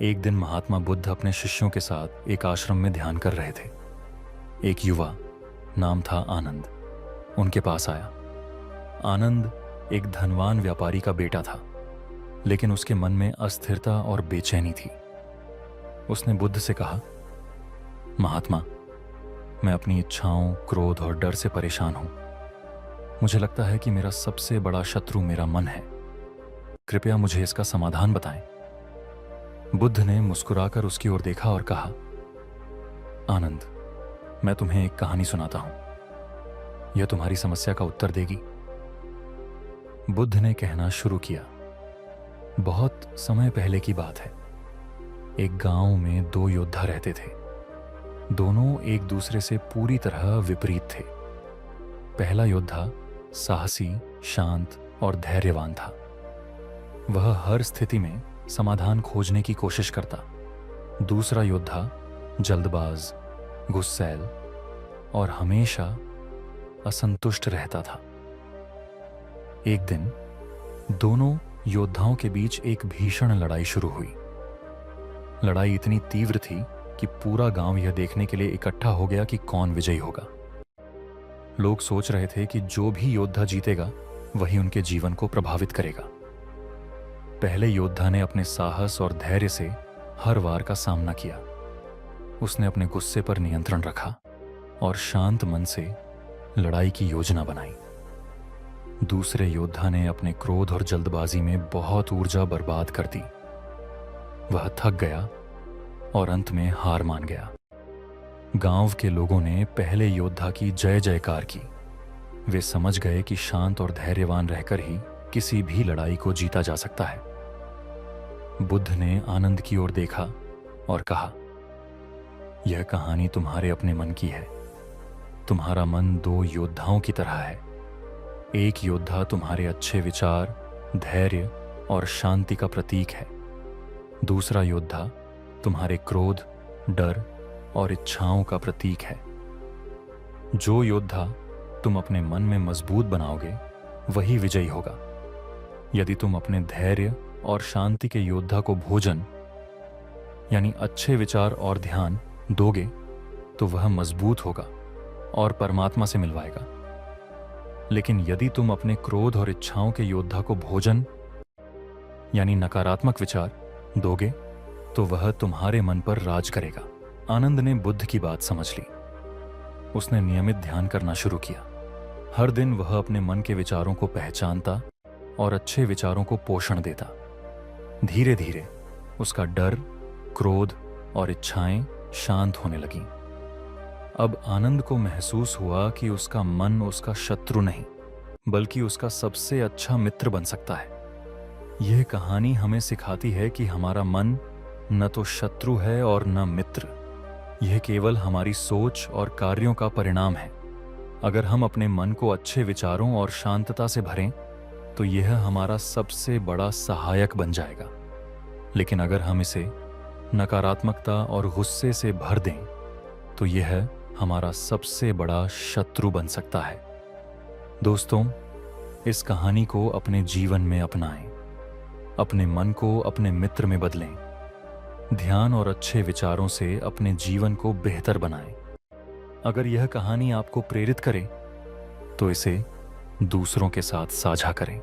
एक दिन महात्मा बुद्ध अपने शिष्यों के साथ एक आश्रम में ध्यान कर रहे थे। एक युवा, नाम था आनंद, उनके पास आया। आनंद एक धनवान व्यापारी का बेटा था, लेकिन उसके मन में अस्थिरता और बेचैनी थी। उसने बुद्ध से कहा, महात्मा, मैं अपनी इच्छाओं, क्रोध और डर से परेशान हूं। मुझे लगता है कि मेरा सबसे बड़ा शत्रु मेरा मन है। कृपया मुझे इसका समाधान बताएं। बुद्ध ने मुस्कुराकर उसकी ओर देखा और कहा, आनंद, मैं तुम्हें एक कहानी सुनाता हूं। यह तुम्हारी समस्या का उत्तर देगी। बुद्ध ने कहना शुरू किया। बहुत समय पहले की बात है। एक गांव में दो योद्धा रहते थे। दोनों एक दूसरे से पूरी तरह विपरीत थे। पहला योद्धा साहसी, शांत और धैर्यवान था। वह हर स्थिति में समाधान खोजने की कोशिश करता। दूसरा योद्धा जल्दबाज, गुस्सैल और हमेशा असंतुष्ट रहता था। एक दिन दोनों योद्धाओं के बीच एक भीषण लड़ाई शुरू हुई। लड़ाई इतनी तीव्र थी कि पूरा गांव यह देखने के लिए इकट्ठा हो गया कि कौन विजयी होगा। लोग सोच रहे थे कि जो भी योद्धा जीतेगा वही उनके जीवन को प्रभावित करेगा। पहले योद्धा ने अपने साहस और धैर्य से हर वार का सामना किया। उसने अपने गुस्से पर नियंत्रण रखा और शांत मन से लड़ाई की योजना बनाई। दूसरे योद्धा ने अपने क्रोध और जल्दबाजी में बहुत ऊर्जा बर्बाद कर दी। वह थक गया और अंत में हार मान गया। गांव के लोगों ने पहले योद्धा की जय जयकार की। वे समझ गए कि शांत और धैर्यवान रहकर ही किसी भी लड़ाई को जीता जा सकता है। बुद्ध ने आनंद की ओर देखा और कहा, यह कहानी तुम्हारे अपने मन की है। तुम्हारा मन दो योद्धाओं की तरह है। एक योद्धा तुम्हारे अच्छे विचार, धैर्य और शांति का प्रतीक है। दूसरा योद्धा तुम्हारे क्रोध, डर और इच्छाओं का प्रतीक है। जो योद्धा तुम अपने मन में मजबूत बनाओगे वही विजयी होगा। यदि तुम अपने धैर्य और शांति के योद्धा को भोजन यानी अच्छे विचार और ध्यान दोगे तो वह मजबूत होगा और परमात्मा से मिलवाएगा। लेकिन यदि तुम अपने क्रोध और इच्छाओं के योद्धा को भोजन यानी नकारात्मक विचार दोगे तो वह तुम्हारे मन पर राज करेगा। आनंद ने बुद्ध की बात समझ ली। उसने नियमित ध्यान करना शुरू किया। हर दिन वह अपने मन के विचारों को पहचानता और अच्छे विचारों को पोषण देता। धीरे धीरे उसका डर, क्रोध और इच्छाएं शांत होने लगीं। अब आनंद को महसूस हुआ कि उसका मन उसका शत्रु नहीं, बल्कि उसका सबसे अच्छा मित्र बन सकता है। यह कहानी हमें सिखाती है कि हमारा मन न तो शत्रु है और न मित्र। यह केवल हमारी सोच और कार्यों का परिणाम है। अगर हम अपने मन को अच्छे विचारों और शांतता से भरें तो यह हमारा सबसे बड़ा सहायक बन जाएगा। लेकिन अगर हम इसे नकारात्मकता और गुस्से से भर दें तो यह हमारा सबसे बड़ा शत्रु बन सकता है। दोस्तों, इस कहानी को अपने जीवन में अपनाएं। अपने मन को अपने मित्र में बदलें। ध्यान और अच्छे विचारों से अपने जीवन को बेहतर बनाएं। अगर यह कहानी आपको प्रेरित करे तो इसे दूसरों के साथ साझा करें।